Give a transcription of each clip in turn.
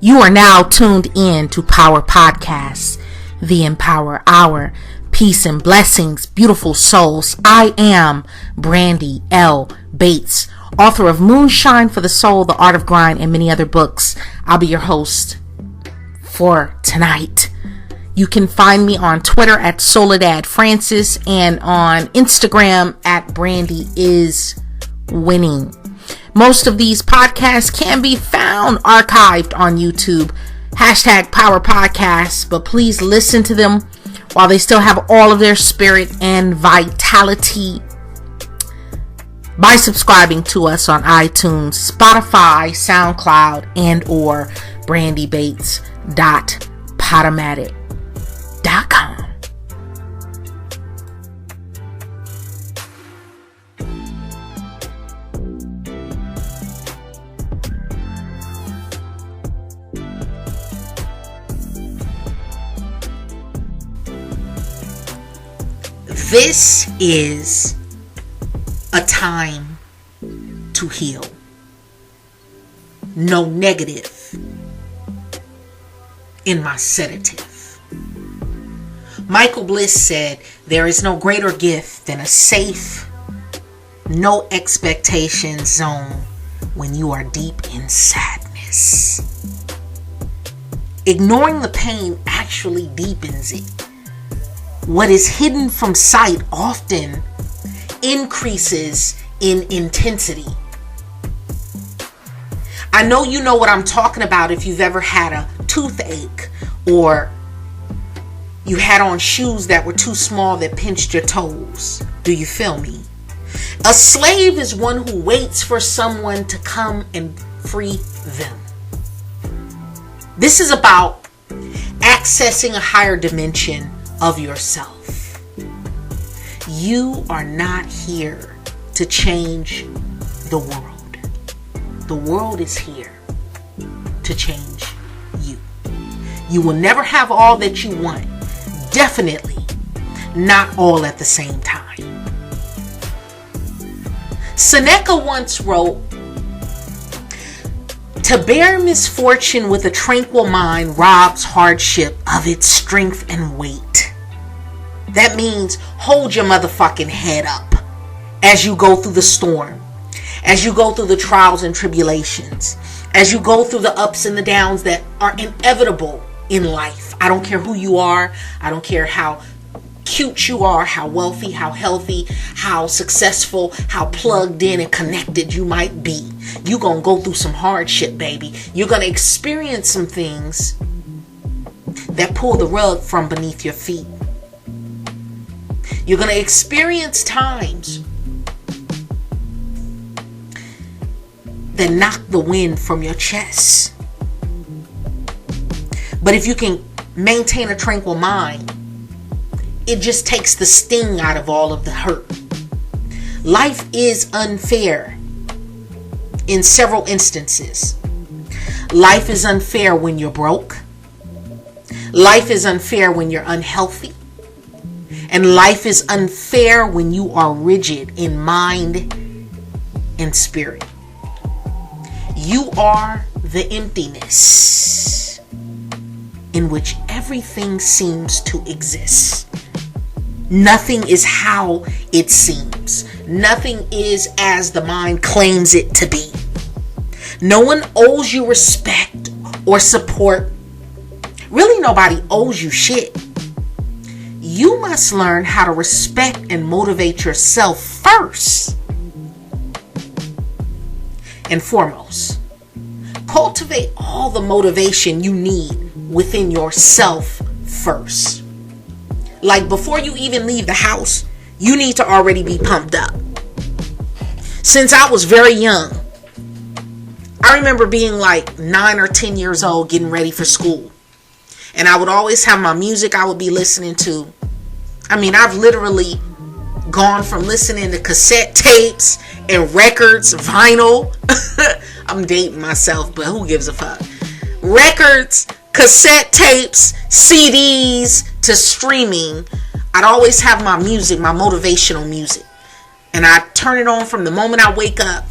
You are now tuned in to Power Podcasts, the Empower Hour. Peace and blessings, beautiful souls. I am Brandi L. Bates, author of Moonshine for the Soul, The Art of Grind, and many other books. I'll be your host for tonight. You can find me on Twitter at Soledad Francis and on Instagram at Brandi is Winning. Most of these podcasts can be found archived on YouTube. Hashtag Power Podcasts, but please listen to them while they still have all of their spirit and vitality by subscribing to us on iTunes, Spotify, SoundCloud, and or brandybates.podomatic.com. This is a time to heal. No negative in my sedative. Michael Bliss said, "There is no greater gift than a safe, no expectation zone when you are deep in sadness." Ignoring the pain actually deepens it. What is hidden from sight often increases in intensity. I know you know what I'm talking about if you've ever had a toothache or you had on shoes that were too small that pinched your toes. Do you feel me? A slave is one who waits for someone to come and free them. This is about accessing a higher dimension of yourself. You are not here to change the world. The world is here to change you. You will never have all that you want. Definitely not all at the same time. Seneca once wrote, "To bear misfortune with a tranquil mind robs hardship of its strength and weight." That means hold your motherfucking head up as you go through the storm, as you go through the trials and tribulations, as you go through the ups and the downs that are inevitable in life. I don't care who you are. I don't care how cute you are, how wealthy, how healthy, how successful, how plugged in and connected you might be. You're going to go through some hardship, baby. You're going to experience some things that pull the rug from beneath your feet. You're going to experience times that knock the wind from your chest. But if you can maintain a tranquil mind, it just takes the sting out of all of the hurt. Life is unfair in several instances. Life is unfair when you're broke. Life is unfair when you're unhealthy. And life is unfair when you are rigid in mind and spirit. You are the emptiness in which everything seems to exist. Nothing is how it seems. Nothing is as the mind claims it to be. No one owes you respect or support. Really, nobody owes you shit. You must learn how to respect and motivate yourself first and foremost. Cultivate all the motivation you need within yourself first. Like before you even leave the house, you need to already be pumped up. Since I was very young, I remember being like 9 or 10 years old getting ready for school. And I would always have my music I would be listening to. I mean, I've literally gone from listening to cassette tapes and records, vinyl. I'm dating myself, but who gives a fuck? Records, cassette tapes, CDs, to streaming. I'd always have my music, my motivational music. And I turn it on from the moment I wake up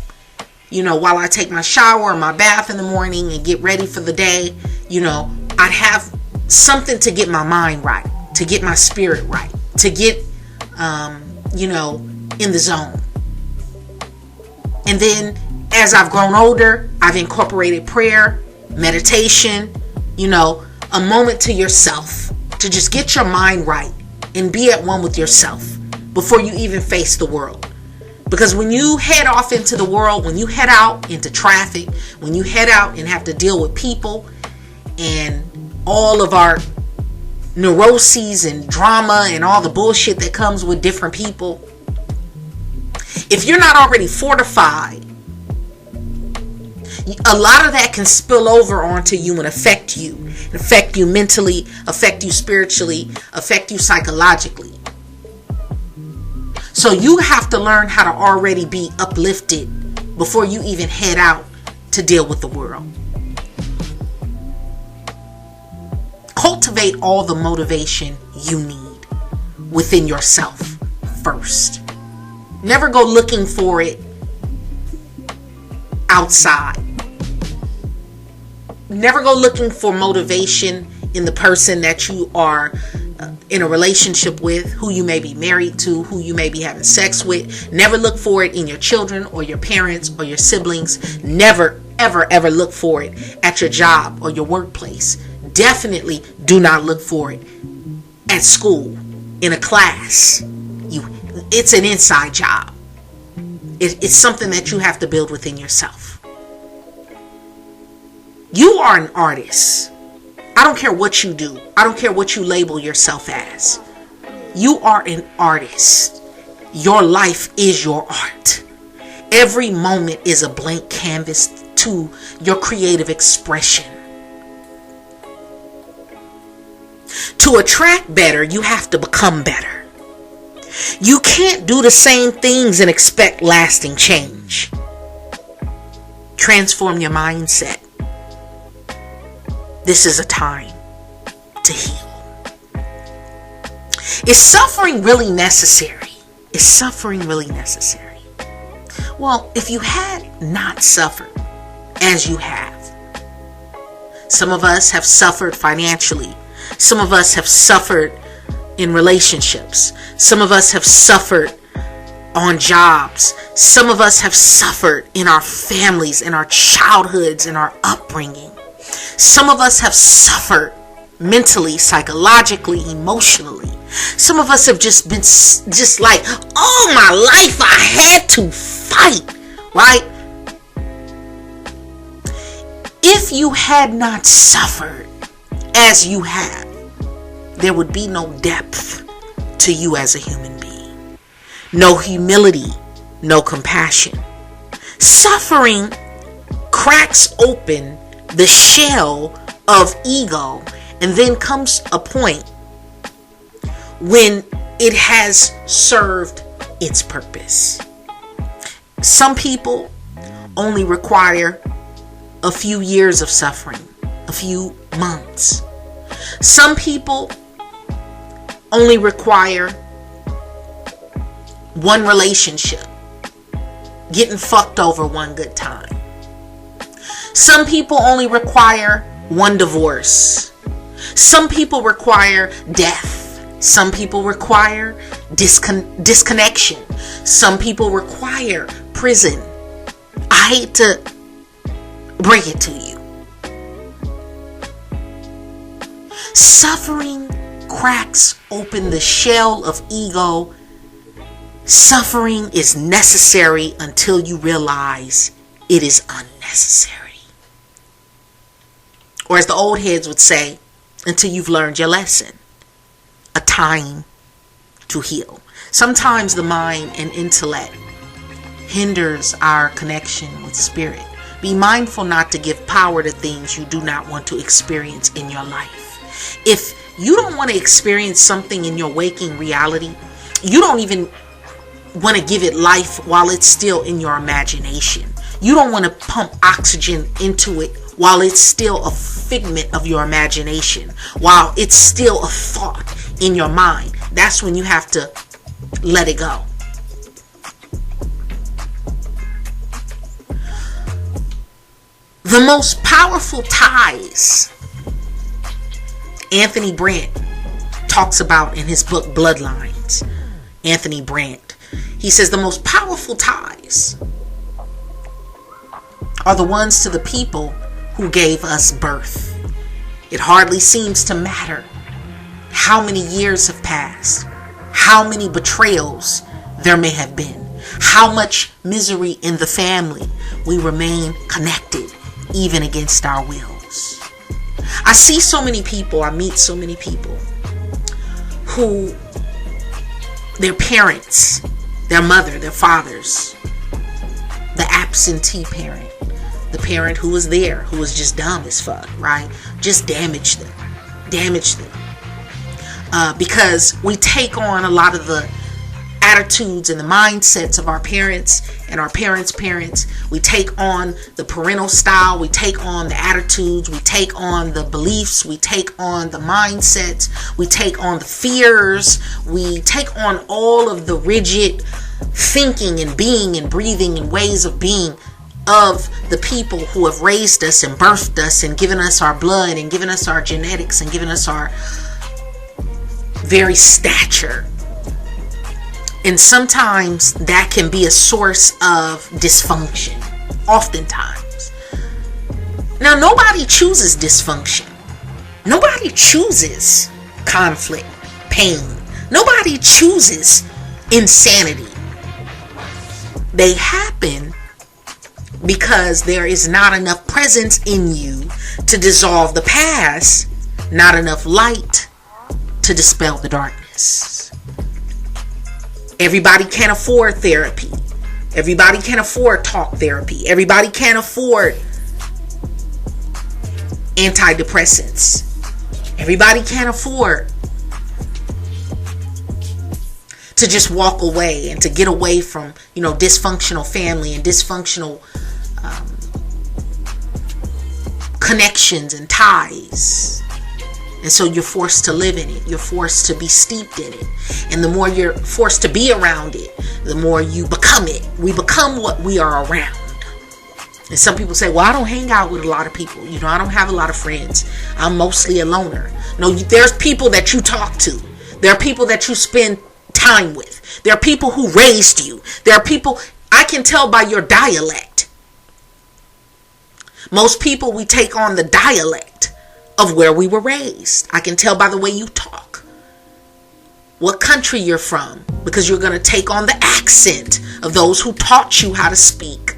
while I take my shower or my bath in the morning and get ready for the day, I'd have something to get my mind right, to get my spirit right, to get, in the zone. And then as I've grown older, I've incorporated prayer, meditation, a moment to yourself, to just get your mind right and be at one with yourself before you even face the world. Because when you head off into the world, when you head out into traffic, when you head out and have to deal with people and all of our neuroses and drama and all the bullshit that comes with different people, if you're not already fortified, a lot of that can spill over onto you and affect you. Affect you mentally, affect you spiritually, affect you psychologically. So you have to learn how to already be uplifted before you even head out to deal with the world. Cultivate all the motivation you need within yourself first. Never go looking for it outside. Never go looking for motivation in the person that you are in a relationship with, who you may be married to, who you may be having sex with. Never look for it in your children or your parents or your siblings. Never, ever, ever look for it at your job or your workplace. Definitely do not look for it at school, in a class. It's an inside job. It's something that you have to build within yourself. You are an artist. I don't care what you do. I don't care what you label yourself as. You are an artist. Your life is your art. Every moment is a blank canvas to your creative expression. To attract better, you have to become better. You can't do the same things and expect lasting change. Transform your mindset. This is a time to heal. Is suffering really necessary? Is suffering really necessary? Well, if you had not suffered as you have, some of us have suffered financially. Some of us have suffered in relationships. Some of us have suffered on jobs. Some of us have suffered in our families, in our childhoods, in our upbringing. Some of us have suffered mentally, psychologically, emotionally. Some of us have just been just like, all my life I had to fight, right? If you had not suffered as you have, there would be no depth to you as a human being. No humility, no compassion. Suffering cracks open the shell of ego, and then comes a point when it has served its purpose. Some people only require a few years of suffering, a few months. Some people only require one relationship, getting fucked over one good time. Some people only require one divorce. Some people require death. Some people require disconnection. Some people require prison. I hate to break it to you. Suffering cracks open the shell of ego. Suffering is necessary until you realize it is unnecessary. Or as the old heads would say, until you've learned your lesson. A time to heal. Sometimes the mind and intellect hinders our connection with spirit. Be mindful not to give power to things you do not want to experience in your life. If you don't want to experience something in your waking reality, you don't even want to give it life while it's still in your imagination. You don't want to pump oxygen into it while it's still a figment of your imagination, while it's still a thought in your mind. That's when you have to let it go. The most powerful ties, Anthony Brandt talks about in his book Bloodlines. Anthony Brandt, he says the most powerful ties are the ones to the people who gave us birth. It hardly seems to matter how many years have passed, how many betrayals there may have been, how much misery in the family. We remain connected even against our wills. I see so many people, I meet so many people who their parents, their mother, their fathers, the absentee parent, the parent who was there, who was just dumb as fuck, right? Just damaged them. Because we take on a lot of the attitudes and the mindsets of our parents and our parents' parents. We take on the parental style. We take on the attitudes. We take on the beliefs. We take on the mindsets. We take on the fears. We take on all of the rigid thinking and being and breathing and ways of being of the people who have raised us and birthed us and given us our blood and given us our genetics and given us our very stature. And sometimes that can be a source of dysfunction. Oftentimes. Now, nobody chooses dysfunction. Nobody chooses conflict, pain. Nobody chooses insanity. They happen because there is not enough presence in you to dissolve the past, not enough light to dispel the darkness. Everybody can't afford therapy. Everybody can't afford talk therapy. Everybody can't afford antidepressants. Everybody can't afford to just walk away and to get away from, dysfunctional family and dysfunctional connections and ties. And so you're forced to live in it. You're forced to be steeped in it. And the more you're forced to be around it, the more you become it. We become what we are around. And some people say, well, I don't hang out with a lot of people. I don't have a lot of friends. I'm mostly a loner. No, there's people that you talk to. There are people that you spend time with. There are people who raised you. There are people, I can tell by your dialect. Most people, we take on the dialect of where we were raised. I can tell by the way you talk what country you're from, because you're going to take on the accent of those who taught you how to speak.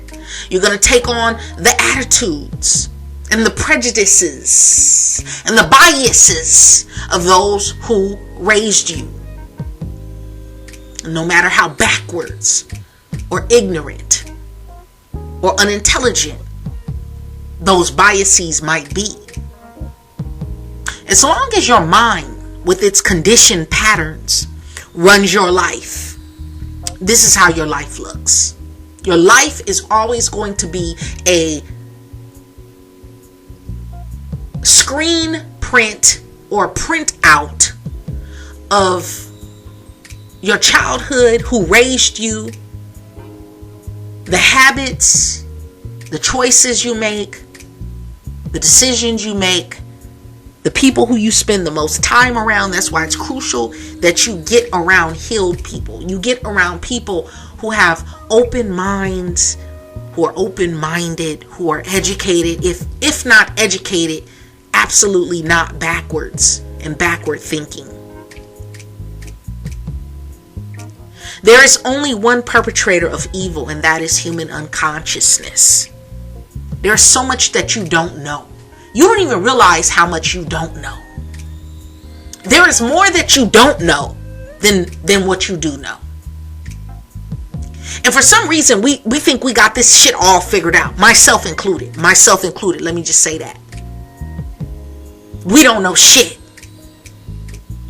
You're going to take on the attitudes and the prejudices and the biases of those who raised you. No matter how backwards or ignorant or unintelligent those biases might be. As long as your mind, with its conditioned patterns, runs your life, this is how your life looks. Your life is always going to be a screen print or print out of your childhood, who raised you, the habits, the choices you make, the decisions you make, the people who you spend the most time around. That's why it's crucial that you get around healed people. You get around people who have open minds, who are open-minded, who are educated, if not educated, absolutely not backwards and backward thinking. There is only one perpetrator of evil, and that is human unconsciousness. There's so much that you don't know. You don't even realize how much you don't know. There is more that you don't know than what you do know. And for some reason, we think we got this shit all figured out. Myself included. Let me just say that. We don't know shit.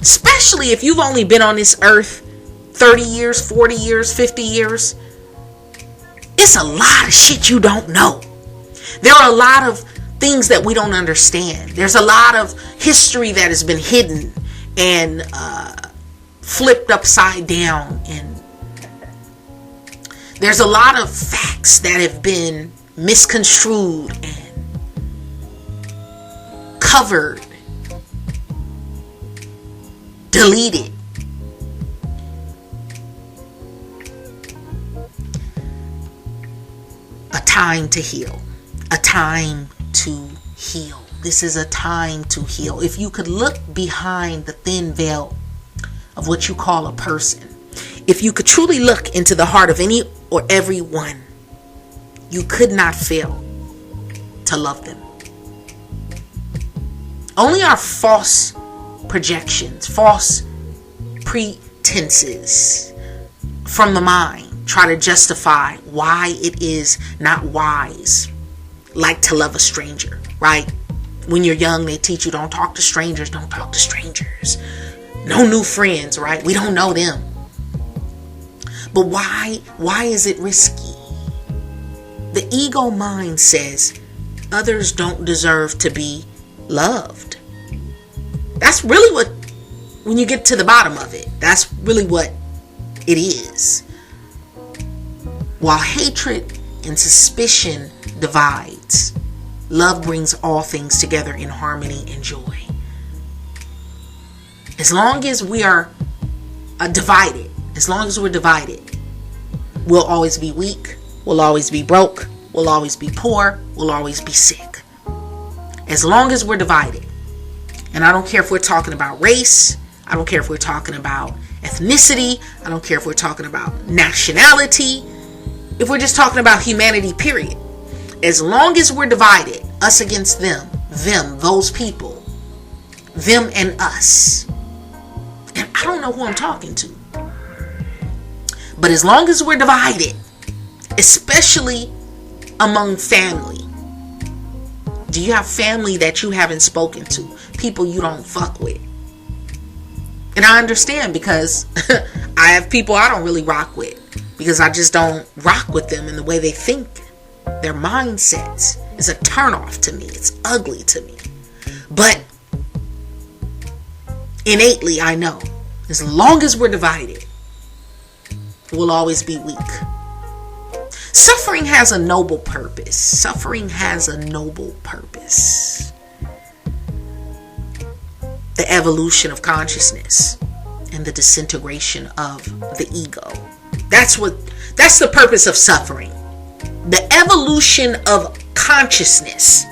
Especially if you've only been on this earth 30 years, 40 years, 50 years. It's a lot of shit you don't know. There are a lot of things that we don't understand. There's a lot of history that has been hidden and flipped upside down, and there's a lot of facts that have been misconstrued and covered, deleted. A time to heal. A time to heal. This is a time to heal. If you could look behind the thin veil of what you call a person, if you could truly look into the heart of any or everyone, you could not fail to love them. Only our false projections, false pretenses from the mind try to justify why it is not wise, like to love a stranger, right? When you're young, they teach you don't talk to strangers, don't talk to strangers. No new friends, right? We don't know them. But why is it risky? The ego mind says others don't deserve to be loved. That's really what, when you get to the bottom of it, that's really what it is. While hatred and suspicion divides, love brings all things together in harmony and joy. As long as we are divided, we'll always be weak, we'll always be broke, we'll always be poor, we'll always be sick. As long as we're divided. And I don't care if we're talking about race, I don't care if we're talking about ethnicity, I don't care if we're talking about nationality, if we're just talking about humanity, period. As long as we're divided, us against them, those people, them and us. And I don't know who I'm talking to. But as long as we're divided, especially among family. Do you have family that you haven't spoken to? People you don't fuck with? And I understand, because I have people I don't really rock with, because I just don't rock with them in the way they think. Their mindsets is a turnoff to me. It's ugly to me. But innately, I know, as long as we're divided, we'll always be weak. Suffering has a noble purpose. Suffering has a noble purpose. The evolution of consciousness and the disintegration of the ego. That's the purpose of suffering. The evolution of consciousness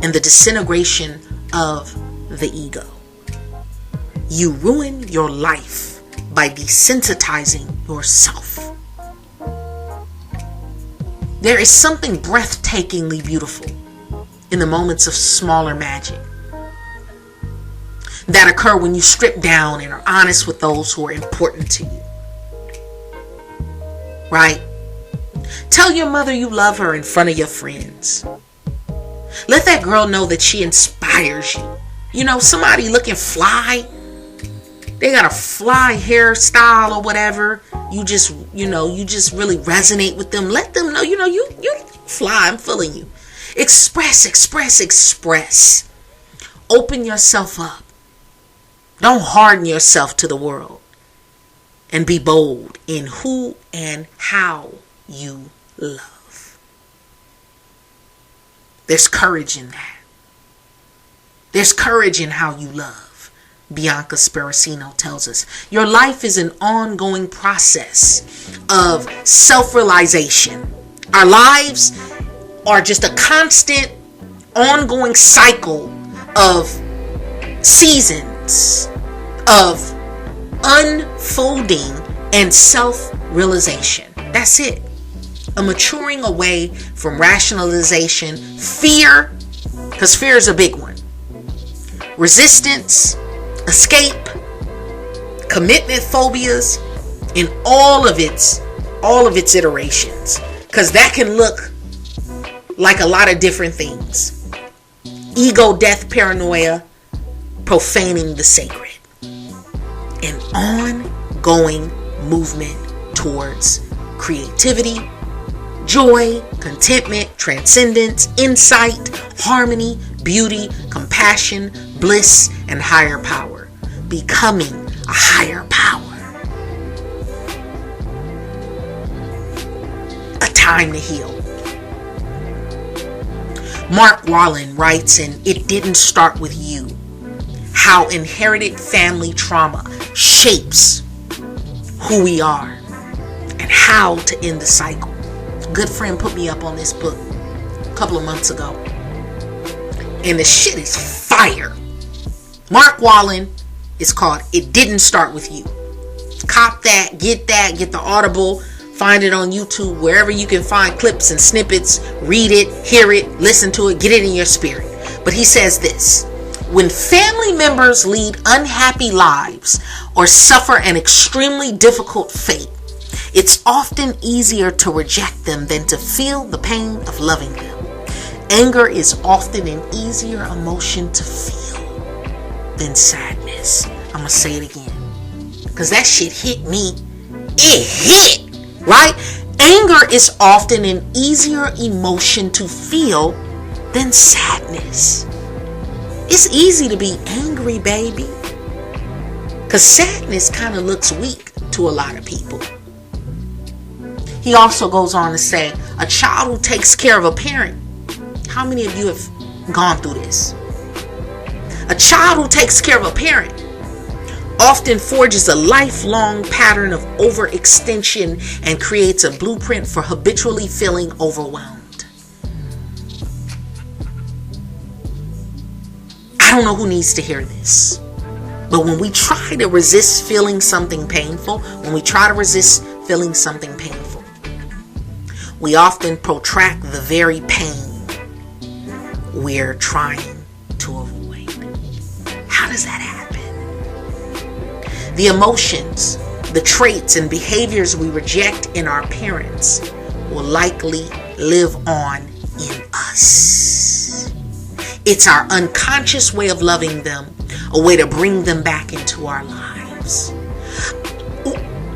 and the disintegration of the ego. You ruin your life by desensitizing yourself. There is something breathtakingly beautiful in the moments of smaller magic that occur when you strip down and are honest with those who are important to you. Right? Tell your mother you love her in front of your friends. Let that girl know that she inspires you. You know, somebody looking fly, they got a fly hairstyle or whatever. You just really resonate with them. Let them know, you fly. I'm feeling you. Express. Open yourself up. Don't harden yourself to the world. And be bold in who and how you love. There's courage in that. There's courage in how you love. Bianca Sparacino tells us your life is an ongoing process of self-realization. Our lives are just a constant, ongoing cycle of seasons of unfolding and self-realization. That's it. A maturing away from rationalization, fear, because fear is a big one, resistance, escape, commitment phobias, in all of its iterations, because that can look like a lot of different things. Ego death paranoia, profaning the sacred. An ongoing movement towards creativity, joy, contentment, transcendence, insight, harmony, beauty, compassion, bliss, and higher power. Becoming a higher power. A time to heal. Mark Wallen writes in It Didn't Start With You, how inherited family trauma shapes who we are and how to end the cycle. A good friend put me up on this book a couple of months ago, and the shit is fire. Mark Wallen is called It Didn't Start With You. Cop that, get the Audible, find it on YouTube, wherever you can find clips and snippets, read it, hear it, listen to it, get it in your spirit. But he says this: when family members lead unhappy lives or suffer an extremely difficult fate, it's often easier to reject them than to feel the pain of loving them. Anger is often an easier emotion to feel than sadness. I'm gonna say it again, because that shit hit me. It hit, right? Anger is often an easier emotion to feel than sadness. It's easy to be angry, baby, because sadness kind of looks weak to a lot of people. He also goes on to say, a child who takes care of a parent. How many of you have gone through this? A child who takes care of a parent often forges a lifelong pattern of overextension and creates a blueprint for habitually feeling overwhelmed. I don't know who needs to hear this, but when we try to resist feeling something painful, we often protract the very pain we're trying to avoid. How does that happen? The emotions, the traits and behaviors we reject in our parents will likely live on in us. It's our unconscious way of loving them, a way to bring them back into our lives.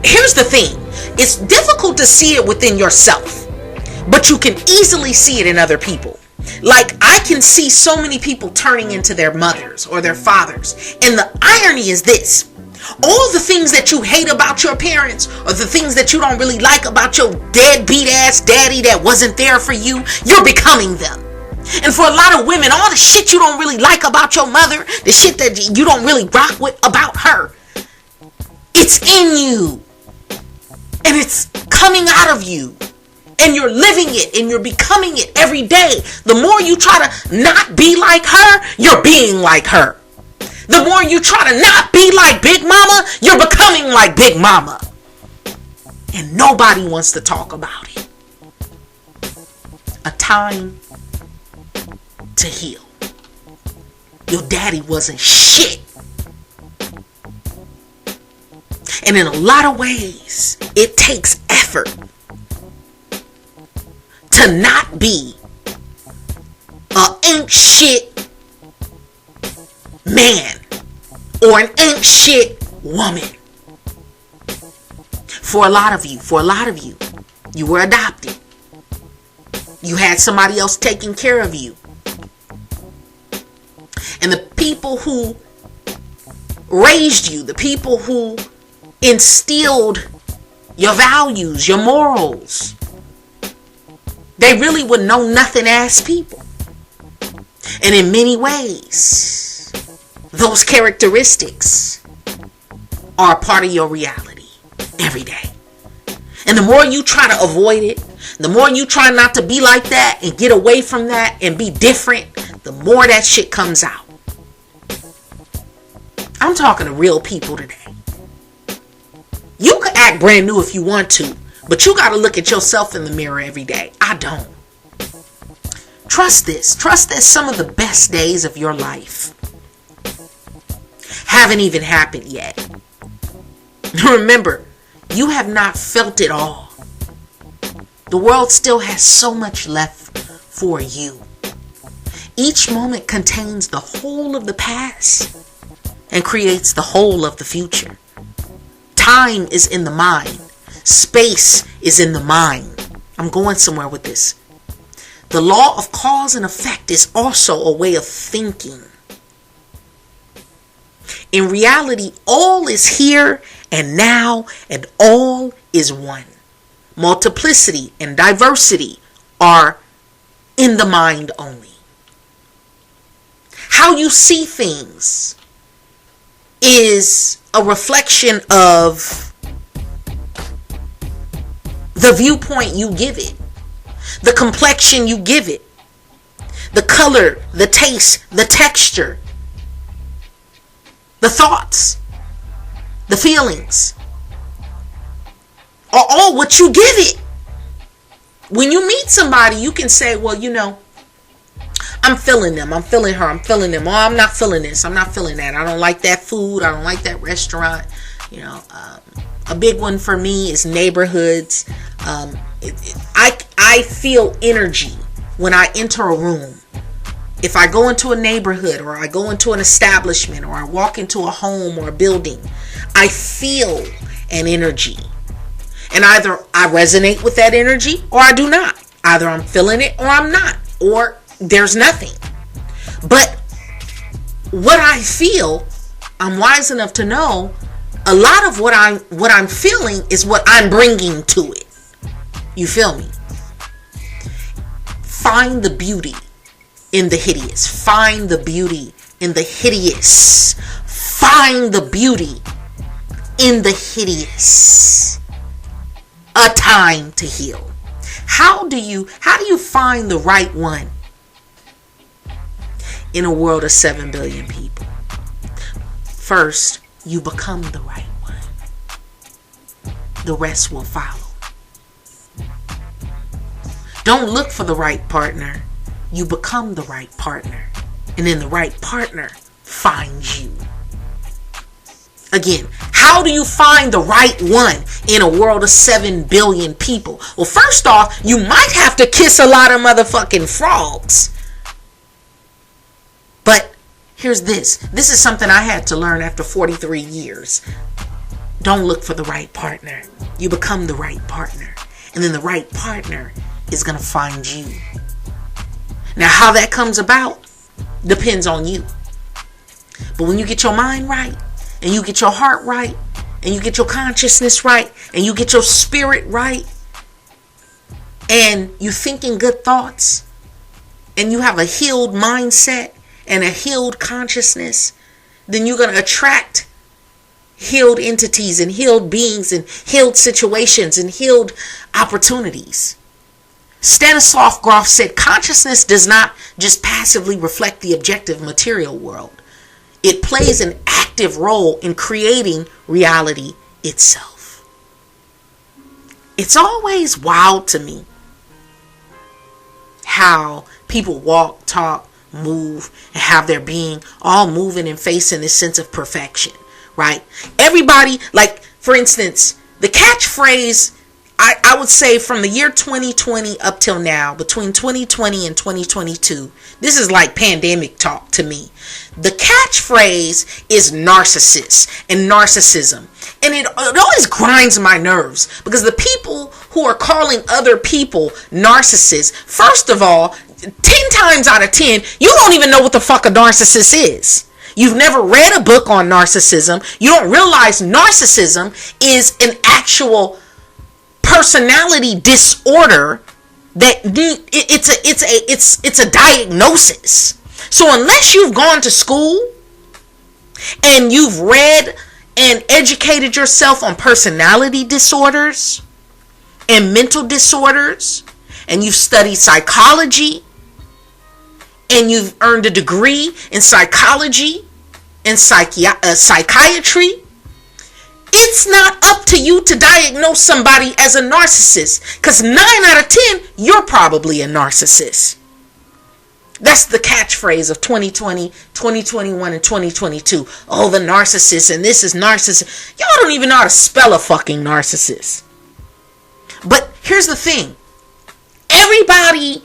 Here's the thing. It's difficult to see it within yourself, but you can easily see it in other people. Like, I can see so many people turning into their mothers or their fathers. And the irony is this: all the things that you hate about your parents, or the things that you don't really like about your deadbeat ass daddy that wasn't there for you, you're becoming them. And for a lot of women, all the shit you don't really like about your mother, the shit that you don't really rock with about her, it's in you. And it's coming out of you. And you're living it and you're becoming it every day. The more you try to not be like her, you're being like her. The more you try to not be like Big Mama, you're becoming like Big Mama. And nobody wants to talk about it. A time to heal. Your daddy wasn't shit. And in a lot of ways, it takes effort to not be a ain't shit man or an ain't shit woman. For a lot of you, you were adopted. You had somebody else taking care of you. And the people who raised you, the people who instilled your values, your morals, they really were know nothing ass people. And in many ways, those characteristics are a part of your reality every day. And the more you try to avoid it, the more you try not to be like that and get away from that and be different, the more that shit comes out. I'm talking to real people today. You can act brand new if you want to, but you got to look at yourself in the mirror every day. I don't. Trust this. Trust that some of the best days of your life haven't even happened yet. Remember, you have not felt it all. The world still has so much left for you. Each moment contains the whole of the past and creates the whole of the future. Time is in the mind. Space is in the mind. I'm going somewhere with this. The law of cause and effect is also a way of thinking. In reality, all is here and now, and all is one. Multiplicity and diversity are in the mind only. How you see things is a reflection of the viewpoint you give it, the complexion you give it, the color, the taste, the texture, the thoughts, the feelings are all what you give it. When you meet somebody, you can say, well, I'm feeling them. I'm feeling her. I'm feeling them. Oh, I'm not feeling this. I'm not feeling that. I don't like that food. I don't like that restaurant. A big one for me is neighborhoods. I feel energy when I enter a room. If I go into a neighborhood, or I go into an establishment, or I walk into a home or a building, I feel an energy. And either I resonate with that energy or I do not. Either I'm feeling it or I'm not. Or there's nothing. But what I feel, I'm wise enough to know a lot of what I'm feeling is what I'm bringing to it. You feel me? Find the beauty in the hideous. Find the beauty in the hideous. Find the beauty in the hideous. A time to heal. How do you find the right one in a world of 7 billion people? First, you become the right one. The rest will follow. Don't look for the right partner. You become the right partner. And then the right partner finds you. Again, how do you find the right one in a world of 7 billion people? Well, first off, you might have to kiss a lot of motherfucking frogs. But here's this. This is something I had to learn after 43 years. Don't look for the right partner. You become the right partner. And then the right partner is going to find you. Now, how that comes about depends on you. But when you get your mind right, and you get your heart right, and you get your consciousness right, and you get your spirit right, and you thinking good thoughts, and you have a healed mindset and a healed consciousness, then you're going to attract healed entities and healed beings and healed situations and healed opportunities. Stanislav Grof said, consciousness does not just passively reflect the objective material world. It plays an active role in creating reality itself. It's always wild to me how people walk, talk, move, and have their being all moving and facing this sense of perfection, right? Everybody, like, for instance, the catchphrase, I would say from the year 2020 up till now, between 2020 and 2022, this is like pandemic talk to me. The catchphrase is narcissist and narcissism. And it always grinds my nerves because the people who are calling other people narcissists, first of all, 10 times out of 10, you don't even know what the fuck a narcissist is. You've never read a book on narcissism. You don't realize narcissism is an actual personality disorder that it's a diagnosis. So unless you've gone to school and you've read and educated yourself on personality disorders and mental disorders, and you've studied psychology and you've earned a degree in psychology and psychiatry, it's not up to you to diagnose somebody as a narcissist, because 9 out of 10, you're probably a narcissist. That's the catchphrase of 2020, 2021, and 2022. Oh, the narcissist, and this is narcissist. Y'all don't even know how to spell a fucking narcissist. But here's the thing. Everybody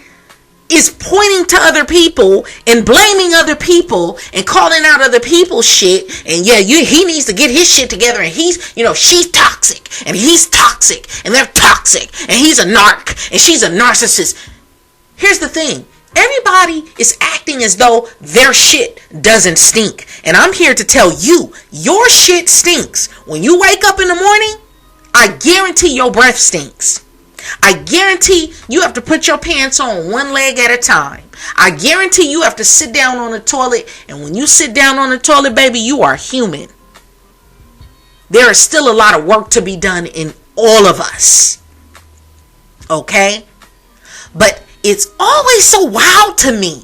is pointing to other people and blaming other people and calling out other people's shit. And yeah, he needs to get his shit together. And she's toxic and he's toxic and they're toxic and he's a narc and she's a narcissist. Here's the thing. Everybody is acting as though their shit doesn't stink. And I'm here to tell you, your shit stinks. When you wake up in the morning, I guarantee your breath stinks. I guarantee you have to put your pants on one leg at a time. I guarantee you have to sit down on the toilet. And when you sit down on the toilet, baby, you are human. There is still a lot of work to be done in all of us. Okay? But it's always so wild to me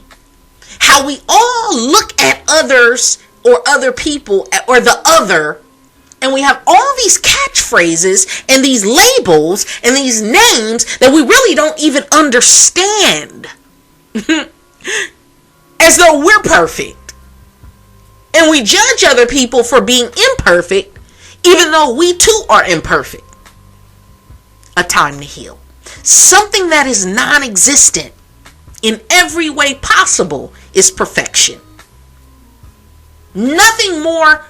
how we all look at others or other people or the other, and we have all these catchphrases and these labels and these names that we really don't even understand. As though we're perfect. And we judge other people for being imperfect, even though we too are imperfect. A time to heal. Something that is non-existent in every way possible is perfection. Nothing more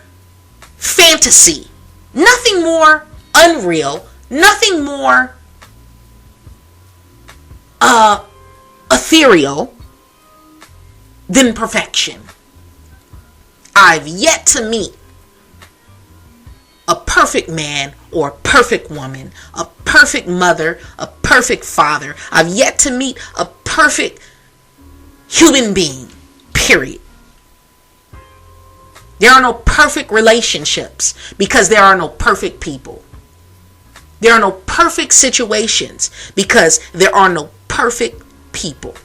fantasy, nothing more unreal, nothing more ethereal than perfection. I've yet to meet a perfect man or a perfect woman, a perfect mother, a perfect father. I've yet to meet a perfect human being, period. There are no perfect relationships because there are no perfect people. There are no perfect situations because there are no perfect people.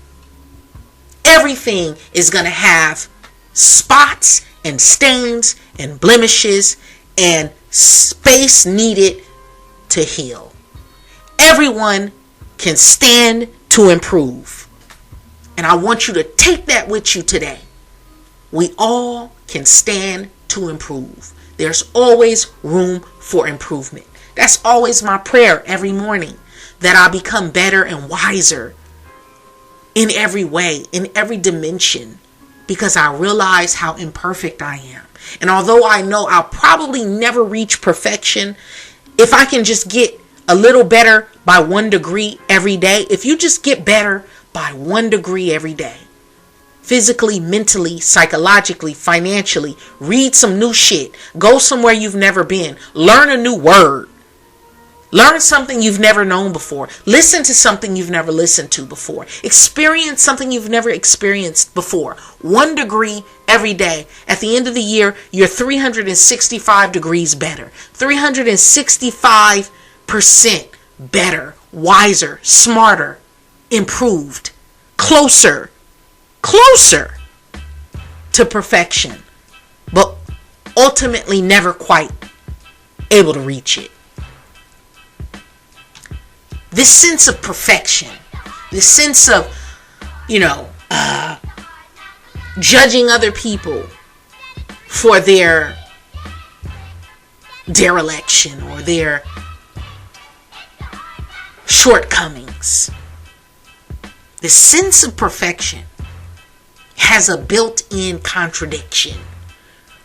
Everything is going to have spots and stains and blemishes and space needed to heal. Everyone can stand to improve. And I want you to take that with you today. We all can stand to improve. There's always room for improvement. That's always my prayer every morning, that I become better and wiser in every way, in every dimension, because I realize how imperfect I am. And although I know I'll probably never reach perfection, if I can just get a little better by 1 degree every day, if you just get better by 1 degree every day, physically, mentally, psychologically, financially, read some new shit, go somewhere you've never been, learn a new word, learn something you've never known before, listen to something you've never listened to before, experience something you've never experienced before. 1 degree every day. At the end of the year, you're 365 degrees better, 365% better, wiser, smarter, improved, closer to perfection, but ultimately never quite able to reach it. This sense of perfection, this sense of, judging other people for their dereliction or their shortcomings. The sense of perfection has a built-in contradiction,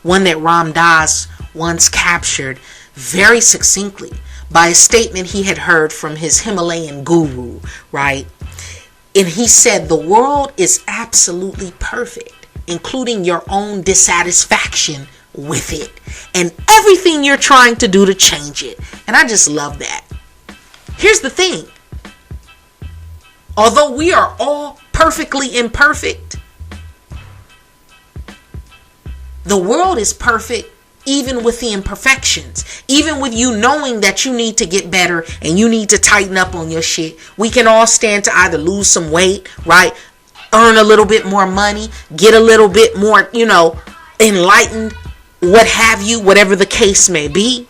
one that Ram Dass once captured very succinctly by a statement he had heard from his Himalayan guru, right? And he said, the world is absolutely perfect, including your own dissatisfaction with it and everything you're trying to do to change it. And I just love that. Here's the thing. Although we are all perfectly imperfect, the world is perfect even with the imperfections. Even with you knowing that you need to get better and you need to tighten up on your shit. We can all stand to either lose some weight, right? Earn a little bit more money, get a little bit more, enlightened, what have you, whatever the case may be.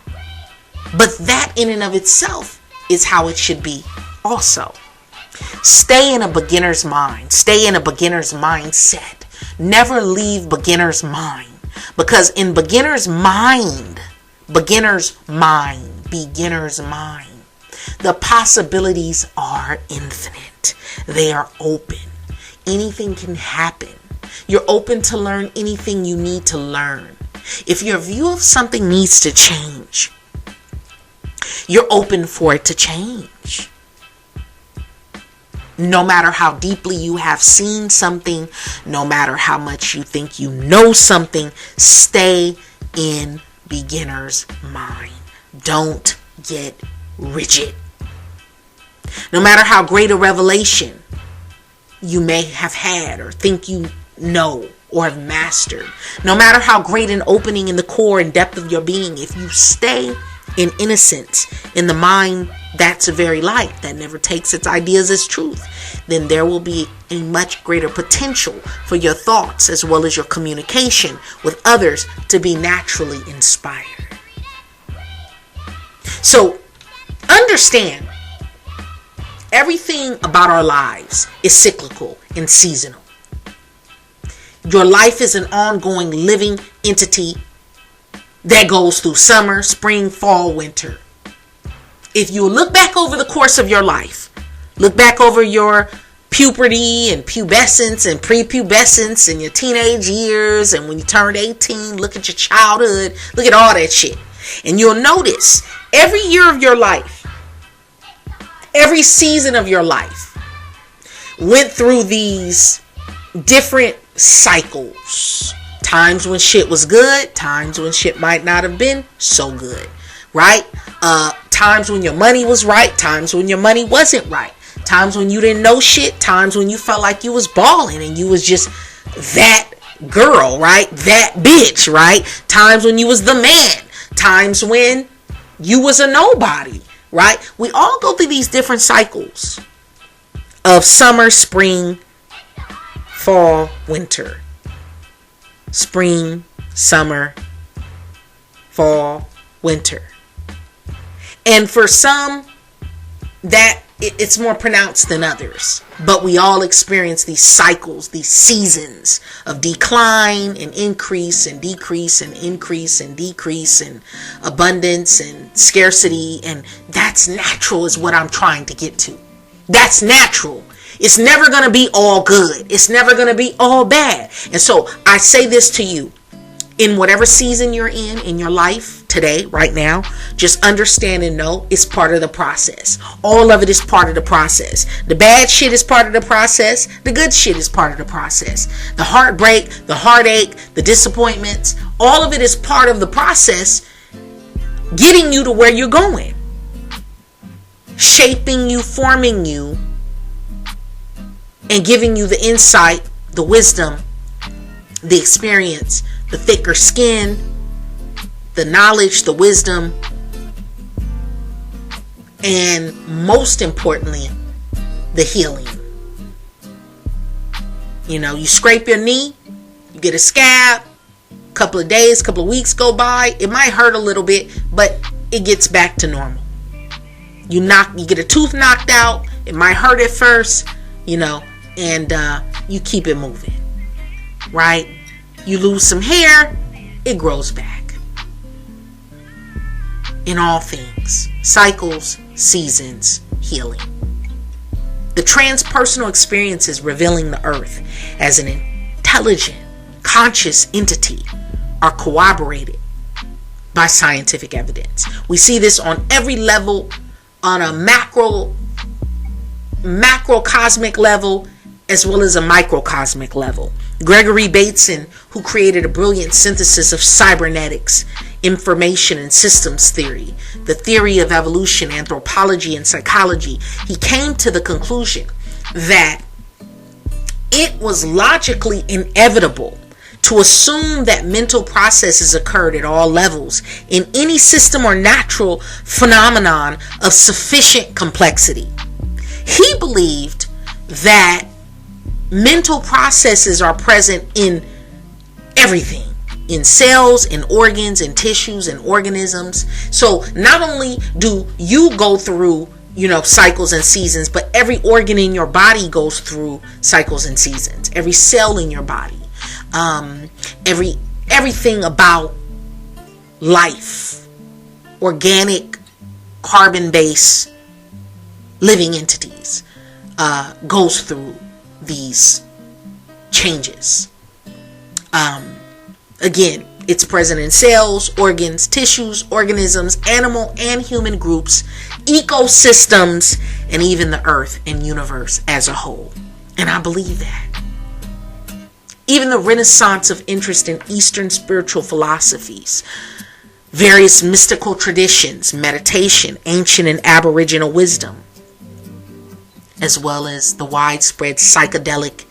But that in and of itself is how it should be also. Stay in a beginner's mind. Stay in a beginner's mindset. Never leave beginner's mind. Because in beginner's mind, the possibilities are infinite. They are open. Anything can happen. You're open to learn anything you need to learn. If your view of something needs to change, you're open for it to change. No matter how deeply you have seen something, no matter how much you think you know something, stay in beginner's mind. Don't get rigid. No matter how great a revelation you may have had or think you know or have mastered, no matter how great an opening in the core and depth of your being, if you stay in innocence in the mind that's a very light that never takes its ideas as truth, then there will be a much greater potential for your thoughts as well as your communication with others to be naturally inspired. So understand, everything about our lives is cyclical and seasonal. Your life is an ongoing living entity that goes through summer, spring, fall, winter. If you look back over the course of your life, look back over your puberty and pubescence and prepubescence and your teenage years and when you turned 18, look at your childhood, look at all that shit. And you'll notice every year of your life, every season of your life went through these different cycles. Times when shit was good, times when shit might not have been so good, right? Times when your money was right, times when your money wasn't right. Times when you didn't know shit, times when you felt like you was balling and you was just that girl, right? That bitch, right? Times when you was the man, times when you was a nobody, right? We all go through these different cycles of summer, spring, fall, winter. Spring, summer, fall, winter. And for some, that it's more pronounced than others. But we all experience these cycles, these seasons of decline and increase and decrease and increase and decrease and abundance and scarcity. And that's natural is what I'm trying to get to. That's natural. It's never going to be all good. It's never going to be all bad. And so I say this to you. In whatever season you're in your life today, right now, just understand and know it's part of the process. All of it is part of the process. The bad shit is part of the process. The good shit is part of the process. The heartbreak, the heartache, the disappointments, all of it is part of the process getting you to where you're going. Shaping you, forming you, and giving you the insight, the wisdom, the experience, the thicker skin, the knowledge, the wisdom, and most importantly, the healing. You know, you scrape your knee, you get a scab, a couple of days, couple of weeks go by, it might hurt a little bit, but it gets back to normal. You get a tooth knocked out, it might hurt at first, you know, and you keep it moving, right? You lose some hair, it grows back. In all things, cycles, seasons, healing. The transpersonal experiences revealing the earth as an intelligent, conscious entity are corroborated by scientific evidence. We see this on every level, on a macrocosmic level, as well as a microcosmic level. Gregory Bateson, who created a brilliant synthesis of cybernetics, information and systems theory, the theory of evolution, anthropology, and psychology, he came to the conclusion that it was logically inevitable to assume that mental processes occurred at all levels in any system or natural phenomenon of sufficient complexity. He believed that mental processes are present in everything, in cells, in organs, in tissues, in organisms. So not only do you go through, cycles and seasons, but every organ in your body goes through cycles and seasons. Every cell in your body, everything about life, organic, carbon-based living entities, goes through these changes. Again, it's present in cells, organs, tissues, organisms, animal and human groups, ecosystems, and even the earth and universe as a whole. And I believe that. Even the renaissance of interest in Eastern spiritual philosophies, various mystical traditions, meditation, ancient and aboriginal wisdom, as well as the widespread psychedelic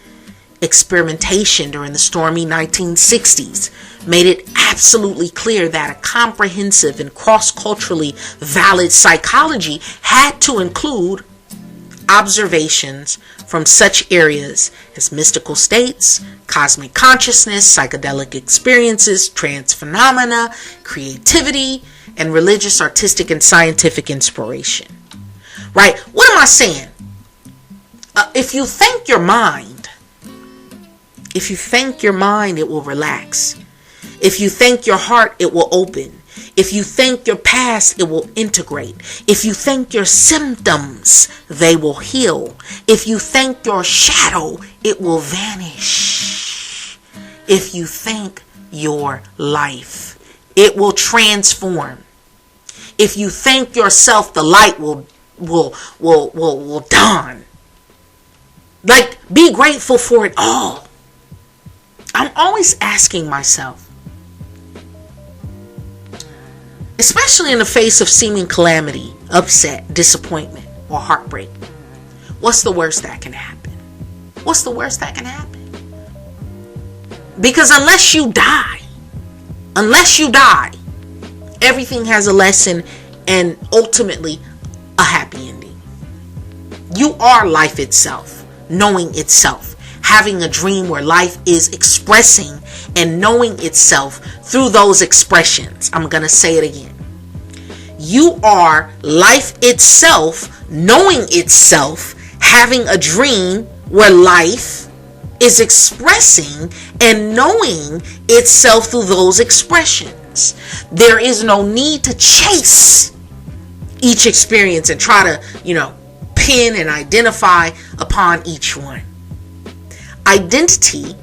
experimentation during the stormy 1960s, made it absolutely clear that a comprehensive and cross-culturally valid psychology had to include observations from such areas as mystical states, cosmic consciousness, psychedelic experiences, trance phenomena, creativity, and religious, artistic, and scientific inspiration. Right? What am I saying? If you thank your mind, it will relax. If you thank your heart, it will open. If you thank your past, it will integrate. If you thank your symptoms, they will heal. If you thank your shadow, it will vanish. If you thank your life, it will transform. If you thank yourself, the light will dawn. Like, be grateful for it all. I'm always asking myself, especially in the face of seeming calamity, upset, disappointment, or heartbreak, what's the worst that can happen? What's the worst that can happen? Because unless you die, everything has a lesson and ultimately a happy ending. You are life itself, knowing itself, having a dream where life is expressing and knowing itself through those expressions. I'm going to say it again. You are life itself, knowing itself, having a dream where life is expressing and knowing itself through those expressions. There is no need to chase each experience and try to, pin and identify upon each one. Identity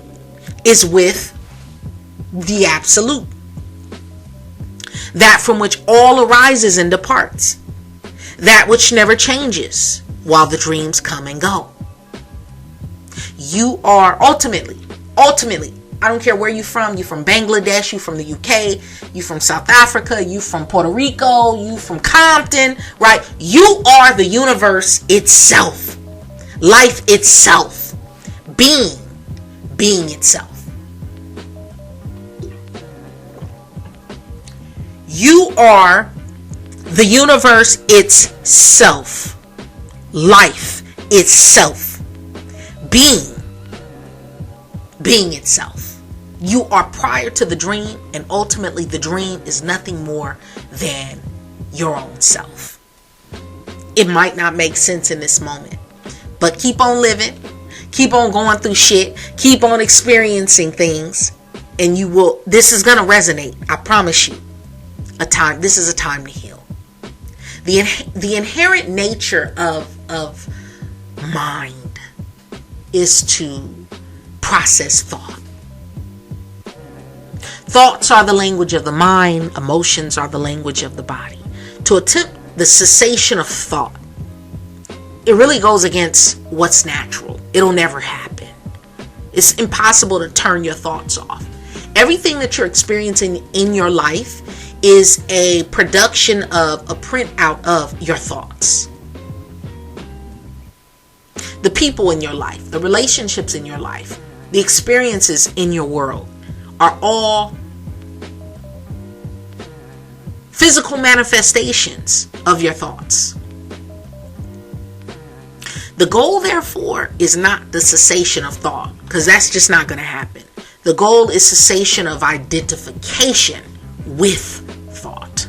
is with the absolute, that from which all arises and departs, that which never changes while the dreams come and go. You are ultimately, I don't care where you're from Bangladesh, you from the UK, you from South Africa, you from Puerto Rico, you from Compton, right? You are the universe itself, life itself, being itself. You are the universe itself, life itself, being itself. You are prior to the dream, and ultimately the dream is nothing more than your own self. It might not make sense in this moment, but keep on living, keep on going through shit, keep on experiencing things, and this is going to resonate. I promise you. This is a time to heal. The inherent nature of mind is to process thought. Thoughts are the language of the mind. Emotions are the language of the body. To attempt the cessation of thought, it really goes against what's natural. It'll never happen. It's impossible to turn your thoughts off. Everything that you're experiencing in your life is a production of a printout of your thoughts. The people in your life, the relationships in your life, the experiences in your world are all physical manifestations of your thoughts. The goal, therefore, is not the cessation of thought, because that's just not going to happen. The goal is cessation of identification with thought.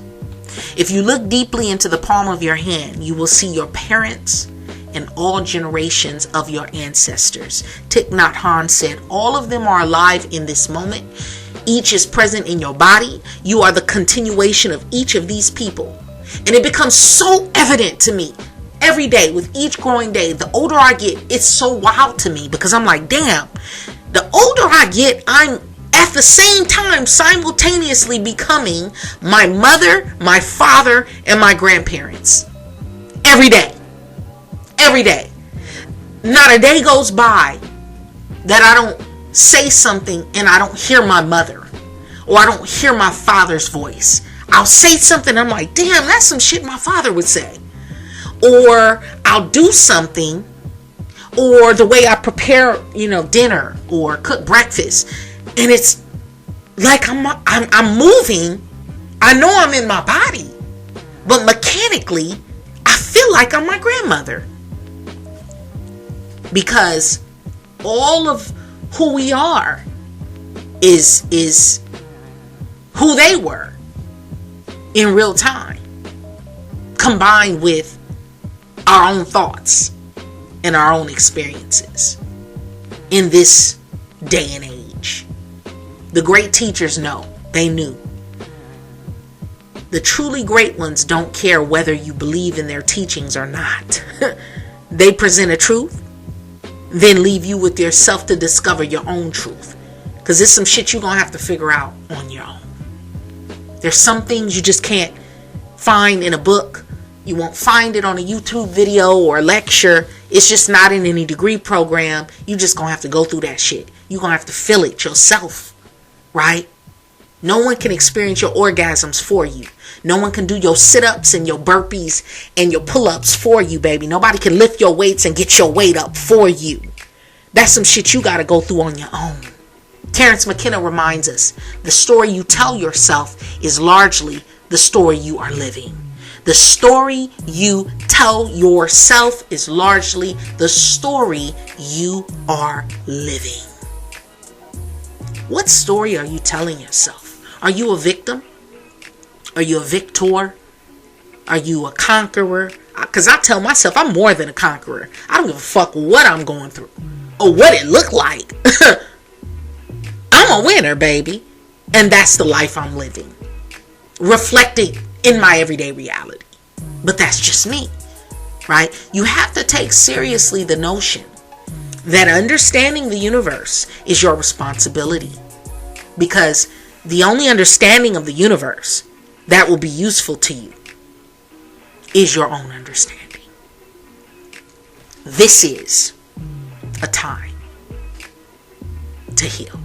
If you look deeply into the palm of your hand, you will see your parents and all generations of your ancestors. Thich Nhat Hanh said, all of them are alive in this moment. Each is present in your body. You are the continuation of each of these people. And it becomes so evident to me every day with each growing day. The older I get, it's so wild to me because I'm like, damn, the older I get, I'm at the same time simultaneously becoming my mother, my father, and my grandparents. Every day. Every day. Not a day goes by that I don't say something and I don't hear my mother or I don't hear my father's voice. I'll say something, I'm like, damn, that's some shit my father would say. Or I'll do something or the way I prepare, dinner or cook breakfast. And it's like I'm moving. I know I'm in my body, but mechanically, I feel like I'm my grandmother. Because all of who we are is who they were in real time, combined with our own thoughts and our own experiences in this day and age. The great teachers know. They knew. The truly great ones don't care whether you believe in their teachings or not. They present a truth, then leave you with yourself to discover your own truth. Because there's some shit you're going to have to figure out on your own. There's some things you just can't find in a book. You won't find it on a YouTube video or a lecture. It's just not in any degree program. You just going to have to go through that shit. You're going to have to feel it yourself. Right? No one can experience your orgasms for you. No one can do your sit-ups and your burpees and your pull-ups for you, baby. Nobody can lift your weights and get your weight up for you. That's some shit you got to go through on your own. Terence McKenna reminds us, the story you tell yourself is largely the story you are living. The story you tell yourself is largely the story you are living. What story are you telling yourself? Are you a victim? Are you a victor? Are you a conqueror? Because I tell myself I'm more than a conqueror. I don't give a fuck what I'm going through or what it looked like. I'm a winner, baby. And that's the life I'm living. Reflecting in my everyday reality. But that's just me, right? You have to take seriously the notion that understanding the universe is your responsibility. Because the only understanding of the universe that will be useful to you is your own understanding. This is a time to heal.